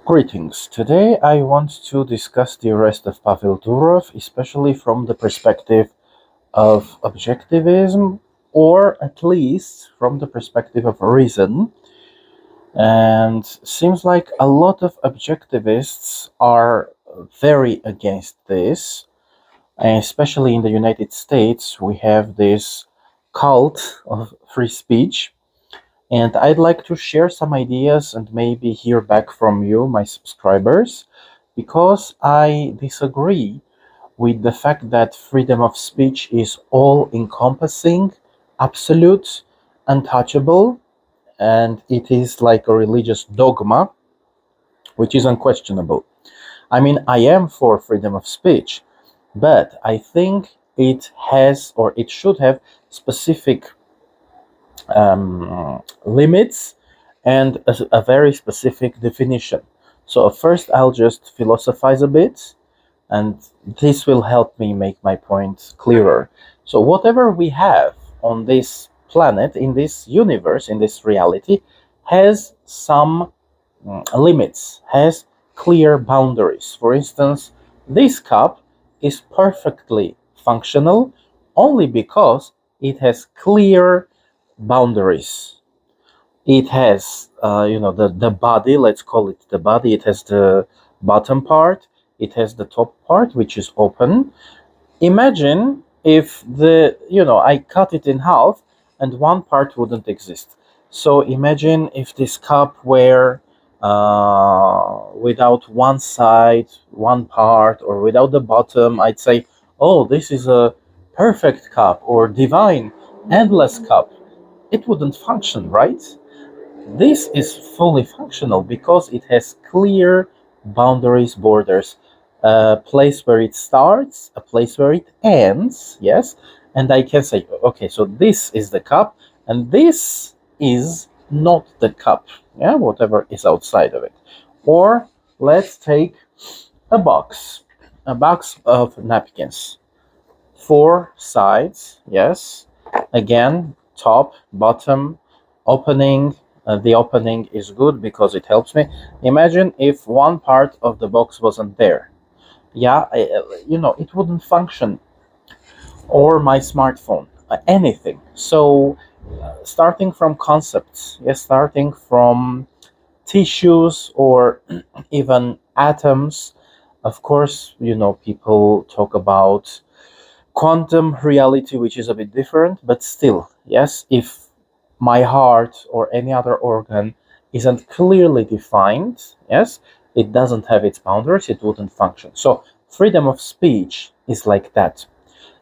Greetings. Today I want to discuss the arrest of Pavel Durov, especially from the perspective of objectivism, or at least from the perspective of reason. And seems like a lot of objectivists are very against this, and especially in the United States. We have this cult of free speech, and I'd like to share some ideas and maybe hear back from you, my subscribers, because I disagree with the fact that freedom of speech is all encompassing, absolute, untouchable, and it is like a religious dogma which is unquestionable. I mean, I am for freedom of speech, but I think it has or it should have specific limits and a very specific definition. So first I'll just philosophize a bit, and this will help me make my point clearer. So whatever we have on this planet, in this universe, in this reality, has some limits, has clear boundaries. For instance, this cup is perfectly functional only because it has clear boundaries. It has, the body, let's call it the body. It has the bottom part. It has the top part, which is open. Imagine if I cut it in half and one part wouldn't exist. So imagine if this cup were without one side, one part, or without the bottom. I'd say, oh, this is a perfect cup or divine, endless cup. It wouldn't function, right? This is fully functional because it has clear boundaries, borders, a place where it starts, a place where it ends, yes? And I can say, okay, so this is the cup, and this is not the cup, yeah, whatever is outside of it. Or let's take a box of napkins. 4 sides, yes, again, top, bottom, opening. The opening is good because it helps me. Imagine if one part of the box wasn't there. Yeah, it wouldn't function. Or my smartphone, anything. So, starting from concepts, yes, starting from tissues or even atoms. Of course, people talk about quantum reality, which is a bit different, but still, yes, if my heart or any other organ isn't clearly defined, yes, it doesn't have its boundaries, it wouldn't function. So freedom of speech is like that.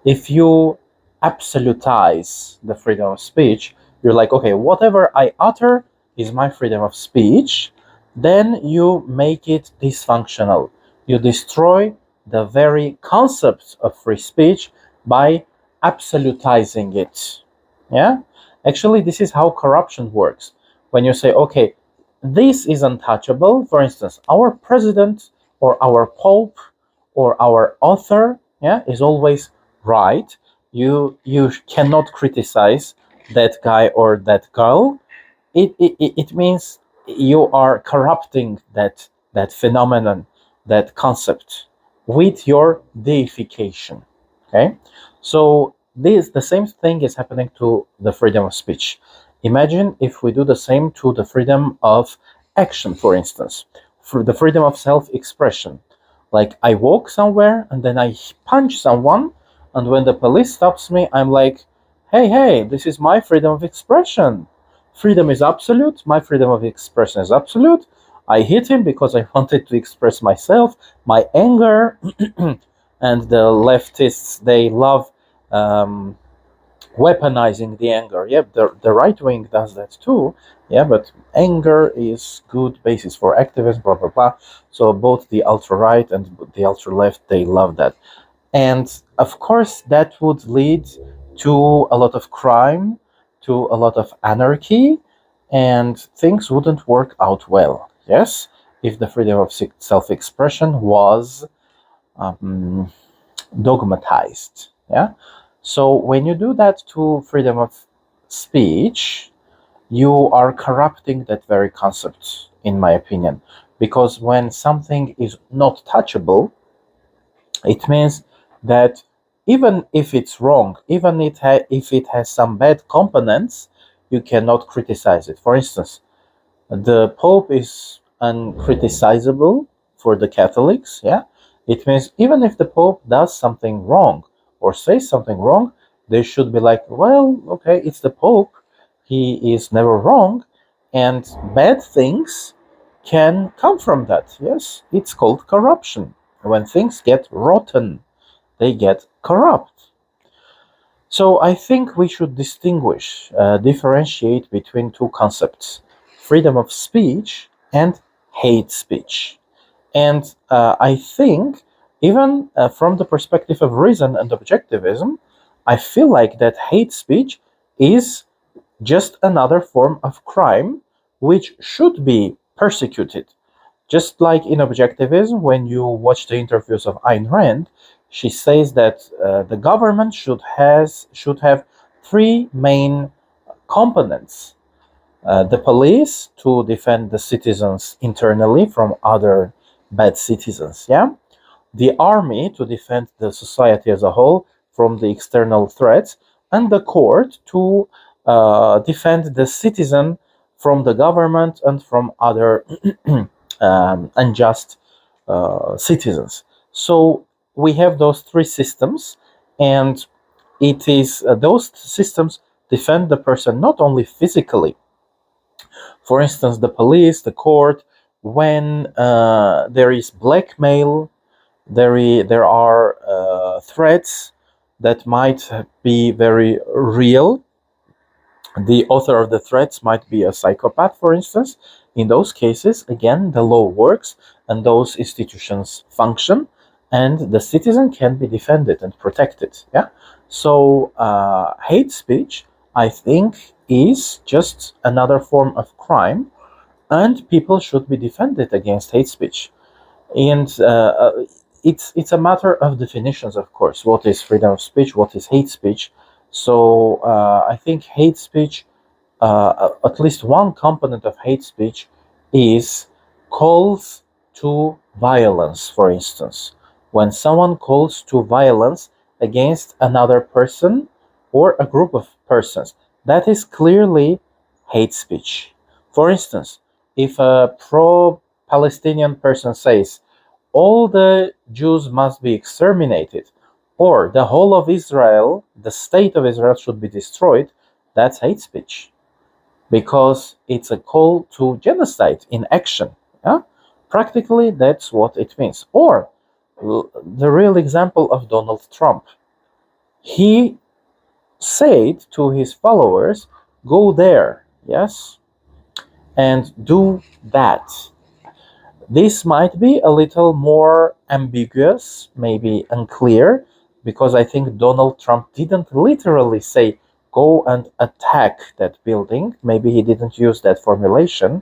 If you absolutize the freedom of speech, you're like, okay, whatever I utter is my freedom of speech, then you make it dysfunctional. You destroy the very concept of free speech by absolutizing it. Yeah? Actually, this is how corruption works. When you say, okay, this is untouchable, for instance, our president or our pope or our author, yeah, is always right. You cannot criticize that guy or that girl. It means you are corrupting that phenomenon, that concept, with your deification. Okay, so the same thing is happening to the freedom of speech. Imagine if we do the same to the freedom of action, for instance, for the freedom of self-expression. Like I walk somewhere and then I punch someone, and when the police stops me, I'm like, hey, this is my freedom of expression. Freedom is absolute. My freedom of expression is absolute. I hit him because I wanted to express myself, my anger, and the leftists, they love weaponizing the anger. Yeah, the right wing does that too. Yeah, but anger is good basis for activism, blah, blah, blah. So both the ultra-right and the ultra-left, they love that. And of course, that would lead to a lot of crime, to a lot of anarchy, and things wouldn't work out well. Yes, if the freedom of self-expression was dogmatized. Yeah. So when you do that to freedom of speech, you are corrupting that very concept in my opinion, because when something is not touchable, it means that even if it's wrong, even if it has some bad components, you cannot criticize it. For instance, the Pope is uncriticizable for the Catholics. Yeah, it means even if the Pope does something wrong or says something wrong, they should be like, well, okay, it's the Pope. He is never wrong, and bad things can come from that. Yes, it's called corruption. When things get rotten, they get corrupt. So I think we should differentiate between two concepts: freedom of speech and hate speech. And I think, even from the perspective of reason and objectivism, I feel like that hate speech is just another form of crime which should be persecuted. Just like in Objectivism, when you watch the interviews of Ayn Rand, she says that the government should have three main components: the police to defend the citizens internally from other bad citizens, yeah, the army to defend the society as a whole from the external threats, and the court to defend the citizen from the government and from other unjust citizens. So we have those three systems, and it is those systems defend the person not only physically. For instance, the police, the court, when there is blackmail, there are threats that might be very real. The author of the threats might be a psychopath, for instance. In those cases, again, the law works and those institutions function, and the citizen can be defended and protected. Yeah. So hate speech, I think, is just another form of crime, and people should be defended against hate speech. And it's a matter of definitions, of course. What is freedom of speech? What is hate speech? So I think hate speech, at least one component of hate speech, is calls to violence. For instance, when someone calls to violence against another person or a group of persons, that is clearly hate speech. For instance, if a pro-Palestinian person says all the Jews must be exterminated, or the whole of Israel, the state of Israel, should be destroyed, that's hate speech, because it's a call to genocide in action. Yeah? Practically, that's what it means. Or the real example of Donald Trump. He said to his followers, go there, yes, and do that. This might be a little more ambiguous, maybe unclear, because I think Donald Trump didn't literally say, go and attack that building. Maybe he didn't use that formulation.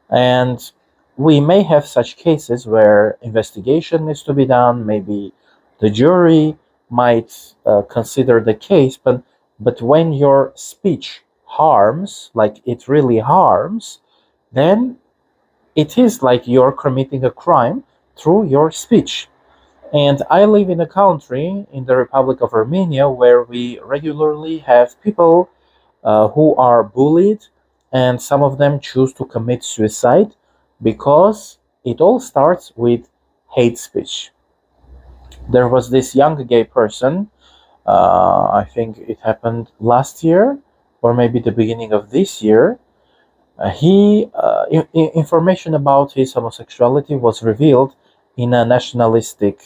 And we may have such cases where investigation needs to be done. Maybe the jury might consider the case, but when your speech harms, like it really harms, then it is like you're committing a crime through your speech. And I live in a country, in the Republic of Armenia, where we regularly have people who are bullied, and some of them choose to commit suicide because it all starts with hate speech. There was this young gay person, I think it happened last year or maybe the beginning of this year. Information about his homosexuality was revealed in a nationalistic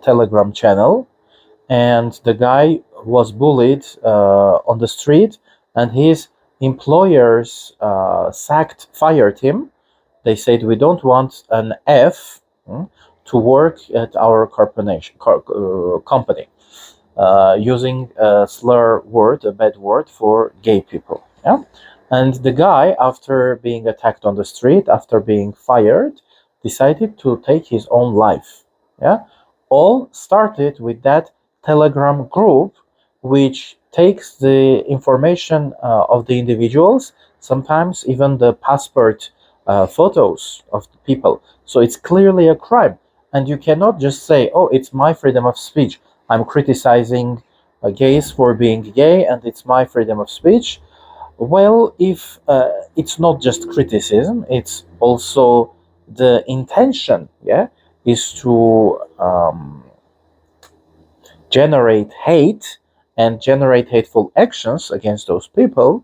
Telegram channel, and the guy was bullied on the street, and his employers fired him. They said, we don't want an F to work at our company, using a slur word, a bad word for gay people. Yeah? And the guy, after being attacked on the street, after being fired, decided to take his own life. Yeah? All started with that Telegram group, which takes the information of the individuals, sometimes even the passport photos of the people. So it's clearly a crime. And you cannot just say, oh, it's my freedom of speech. I'm criticizing gays for being gay and it's my freedom of speech. Well, if it's not just criticism, it's also the intention, yeah, is to generate hate and generate hateful actions against those people,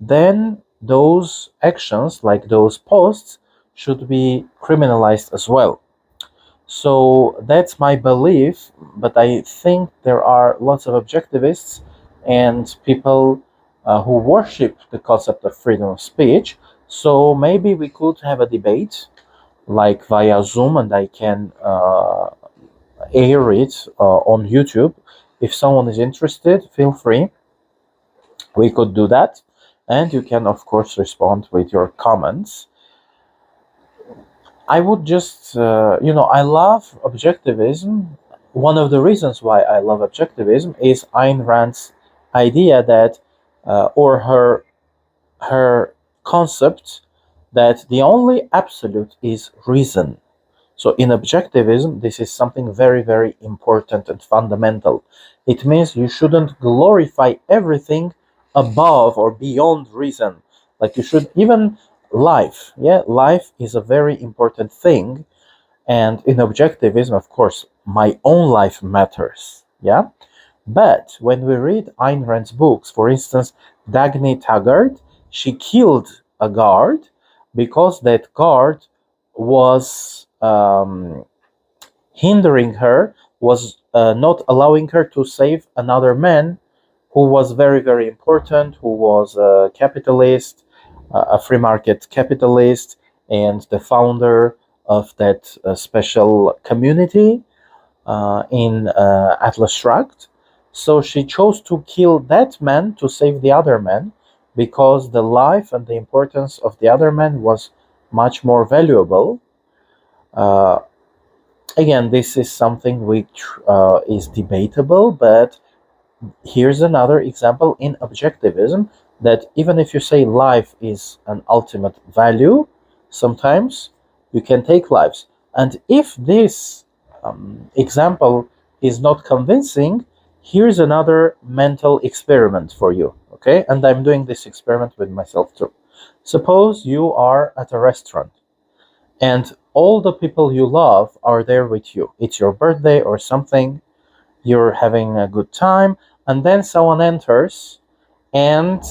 then those actions, like those posts, should be criminalized as well. So that's my belief, but I think there are lots of objectivists and people who worship the concept of freedom of speech. So maybe we could have a debate like via Zoom, and I can air it on YouTube. If someone is interested, feel free. We could do that. And you can, of course, respond with your comments. I would just, I love objectivism. One of the reasons why I love objectivism is Ayn Rand's idea that, or her concept that the only absolute is reason. So in objectivism, this is something very, very important and fundamental. It means you shouldn't glorify everything above or beyond reason. Like you should even life. Yeah, life is a very important thing. And in objectivism, of course, my own life matters. Yeah. But when we read Ayn Rand's books, for instance, Dagny Taggart, she killed a guard because that guard was hindering her, was not allowing her to save another man who was very, very important, who was a capitalist, a free market capitalist, and the founder of that special community in Atlas Shrugged. So she chose to kill that man to save the other man because the life and the importance of the other man was much more valuable. Uh, Again, this is something which is debatable, but here's another example in objectivism that even if you say life is an ultimate value, sometimes you can take lives. And if this example is not convincing, here's another mental experiment for you, okay? And I'm doing this experiment with myself too. Suppose you are at a restaurant and all the people you love are there with you. It's your birthday or something, you're having a good time, and then someone enters and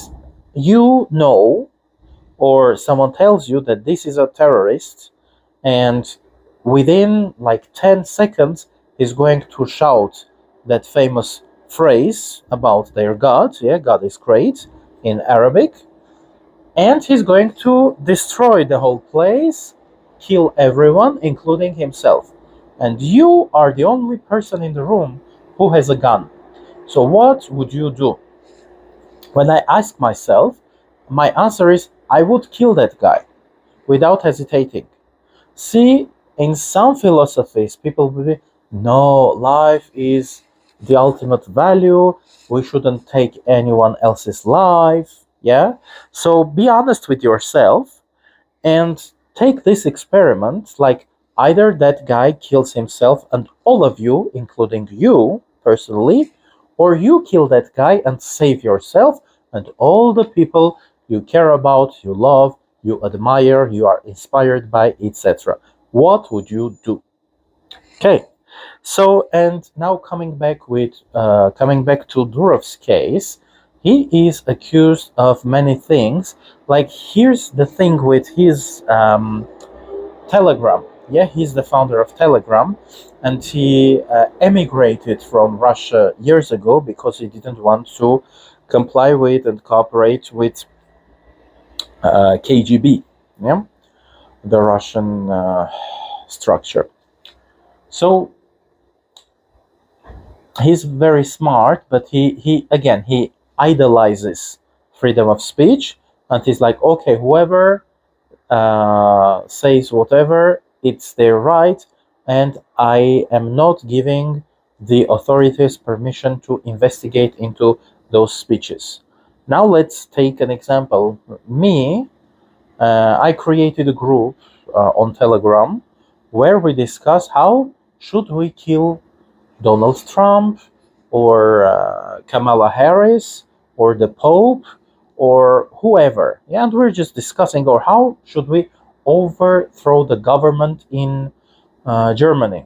you know, or someone tells you that this is a terrorist, and within like 10 seconds is going to shout that famous phrase about their God, yeah, God is great in Arabic, and he's going to destroy the whole place, kill everyone, including himself. And you are the only person in the room who has a gun. So what would you do? When I ask myself, my answer is I would kill that guy without hesitating. See, in some philosophies, people will be, no, life is the ultimate value. We shouldn't take anyone else's life. Yeah? So be honest with yourself and take this experiment like either that guy kills himself and all of you, including you personally, or you kill that guy and save yourself and all the people you care about, you love, you admire, you are inspired by, etc. What would you do? Okay. So, and now coming back to Durov's case, he is accused of many things. Like, here's the thing with his Telegram. Yeah, he's the founder of Telegram, and he emigrated from Russia years ago because he didn't want to comply with and cooperate with KGB, yeah, the Russian structure. So he's very smart, but he again he idolizes freedom of speech, and he's like, okay, whoever says whatever, it's their right, and I am not giving the authorities permission to investigate into those speeches. Now let's take an example. Me, I created a group on Telegram where we discuss how should we kill Donald Trump or Kamala Harris or the Pope or whoever. Yeah, and we're just discussing, or how should we overthrow the government in Germany.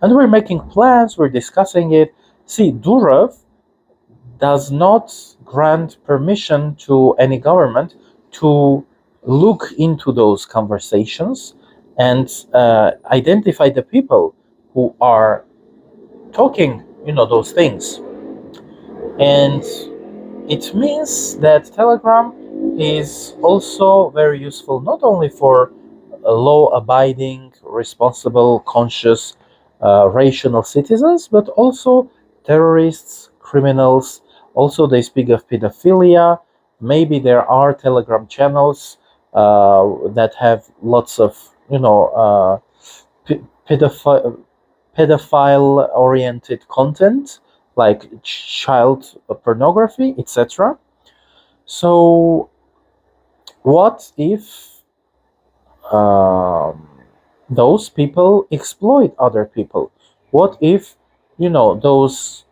And we're making plans, we're discussing it. See, Durov does not grant permission to any government to look into those conversations and identify the people who are talking, those things. And it means that Telegram is also very useful not only for law abiding, responsible, conscious, rational citizens, but also terrorists, criminals. Also, they speak of pedophilia. Maybe there are Telegram channels that have lots of, pedophile oriented content like child pornography, etc. So, what if um, those people exploit other people? What if, those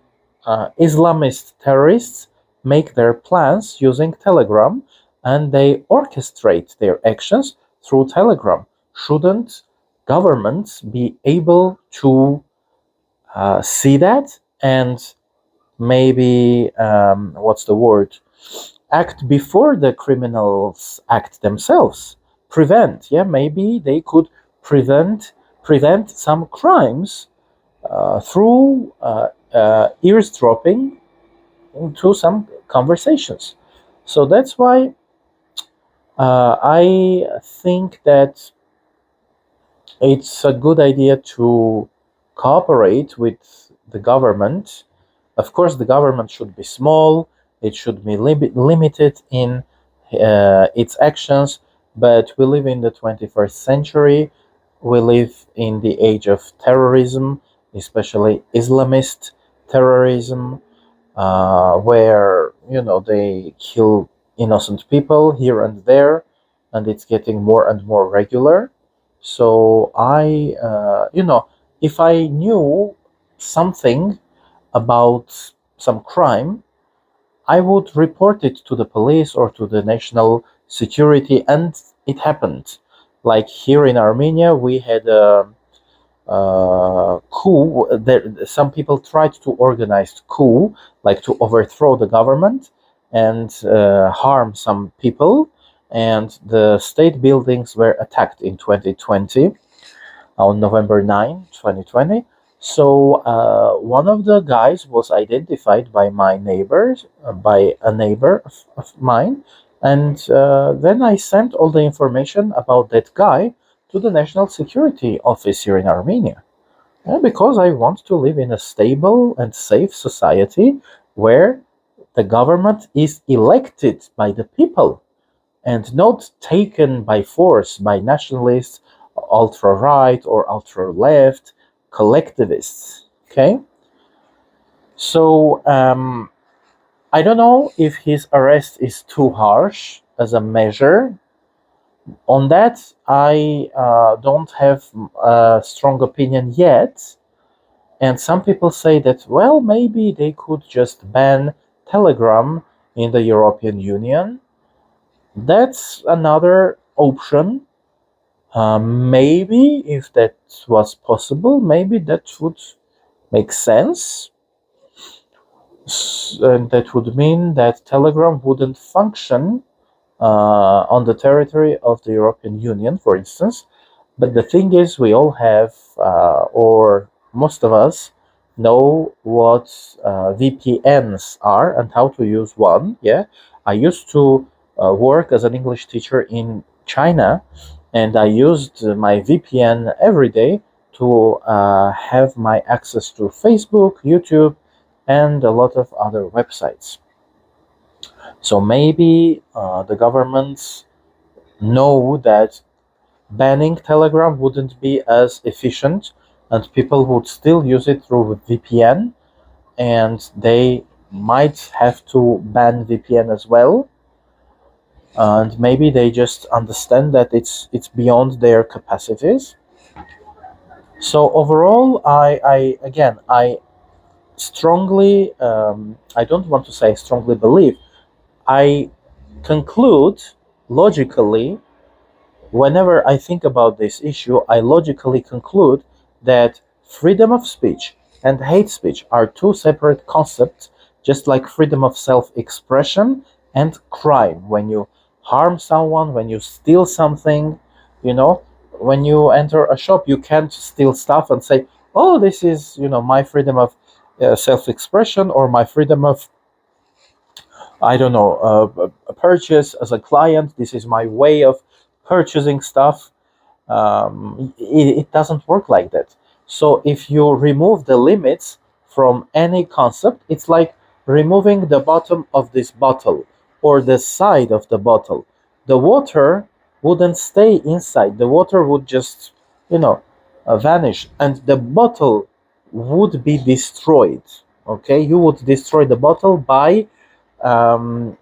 Islamist terrorists make their plans using Telegram and they orchestrate their actions through Telegram? Shouldn't governments be able to see that and maybe, what's the word? Act before the criminals act themselves? Prevent, yeah, maybe they could prevent some crimes through eavesdropping into some conversations. So that's why I think that it's a good idea to cooperate with the government. Of course, the government should be small, it should be limited in its actions, but we live in the 21st century. We live in the age of terrorism, especially Islamist terrorism, where they kill innocent people here and there, and it's getting more and more regular. So if I knew something about some crime, I would report it to the police or to the national security, and it happened. Like here in Armenia, we had a coup. There, some people tried to organize coup, like to overthrow the government and harm some people, and the state buildings were attacked in 2020 on November 9, 2020. So one of the guys was identified by my neighbors, by a neighbor of mine, and then I sent all the information about that guy to the National Security Office here in Armenia. Because I want to live in a stable and safe society where the government is elected by the people and not taken by force by nationalists, ultra right or ultra left, collectivists. Okay, so I don't know if his arrest is too harsh as a measure. On that, I don't have a strong opinion yet. And some people say that, well, maybe they could just ban Telegram in the European Union. That's another option. Maybe if that was possible, maybe that would make sense. And that would mean that Telegram wouldn't function on the territory of the European Union, for instance. But the thing is, we all have, or most of us, know what VPNs are and how to use one. Yeah, I used to work as an English teacher in China, and I used my VPN every day to have my access to Facebook, YouTube, and a lot of other websites. So maybe the governments know that banning Telegram wouldn't be as efficient, and people would still use it through VPN, and they might have to ban VPN as well. and maybe they just understand that it's beyond their capacities. So overall, I strongly, I don't want to say strongly believe, I conclude logically, whenever I think about this issue, I logically conclude that freedom of speech and hate speech are two separate concepts, just like freedom of self expression and crime. When you harm someone, when you steal something, you know, when you enter a shop, you can't steal stuff and say, oh, this is, my freedom of self expression, or my freedom of, I don't know, a purchase as a client. This is my way of purchasing stuff. It doesn't work like that. So if you remove the limits from any concept, it's like removing the bottom of this bottle or the side of the bottle. The water wouldn't stay inside. The water would just, vanish, and the bottle would be destroyed. Okay, you would destroy the bottle um,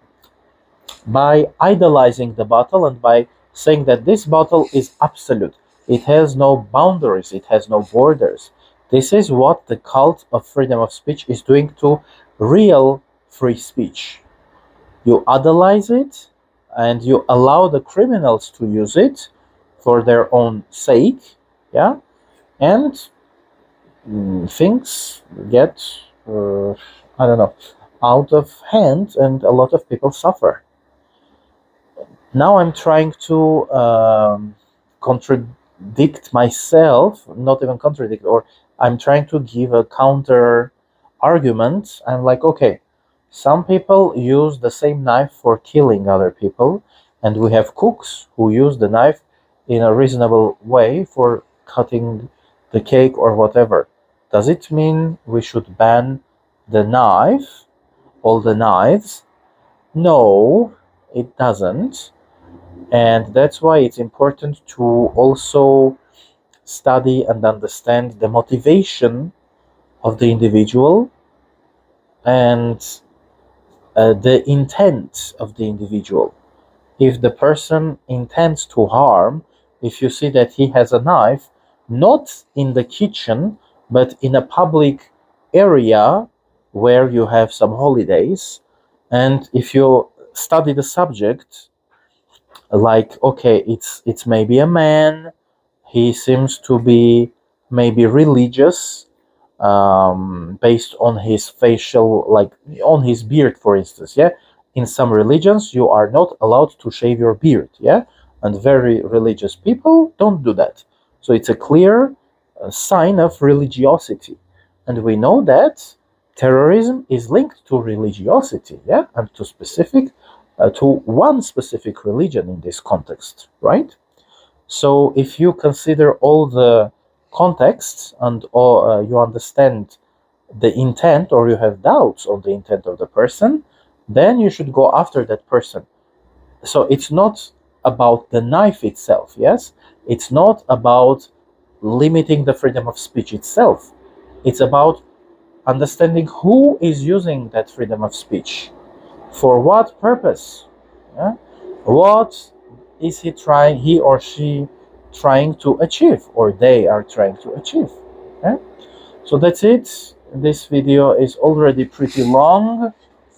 by idolizing the bottle and by saying that this bottle is absolute. It has no boundaries, it has no borders. This is what the cult of freedom of speech is doing to real free speech. You idolize it and you allow the criminals to use it for their own sake, yeah, and things get, I don't know, out of hand, and a lot of people suffer. Now I'm trying to contradict myself, not even contradict, or I'm trying to give a counter argument. I'm like, okay, some people use the same knife for killing other people, and we have cooks who use the knife in a reasonable way for cutting the cake or whatever. Does it mean we should ban the knife, all the knives? No, it doesn't. And that's why it's important to also study and understand the motivation of the individual, and the intent of the individual. If the person intends to harm, if you see that he has a knife, not in the kitchen, but in a public area where you have some holidays, and if you study the subject, like, okay, it's maybe a man, he seems to be maybe religious, based on his facial, like on his beard, for instance. Yeah, in some religions you are not allowed to shave your beard. Yeah, and very religious people don't do that. So it's a clear sign of religiosity, and we know that terrorism is linked to religiosity. Yeah, and to one specific religion in this context, right? So if you consider all the contexts, and you understand the intent, or you have doubts on the intent of the person, then you should go after that person. So it's not about the knife itself, yes? It's not about limiting the freedom of speech itself. It's about understanding who is using that freedom of speech. For what purpose? Yeah? What is he or she trying to achieve, or they are trying to achieve? Yeah? So that's it. This video is already pretty long.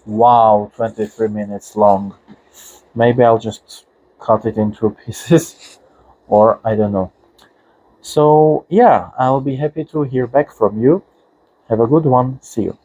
Wow, 23 minutes long. Maybe I'll just cut it into pieces, or I don't know. So yeah, I'll be happy to hear back from you. Have a good one. See you.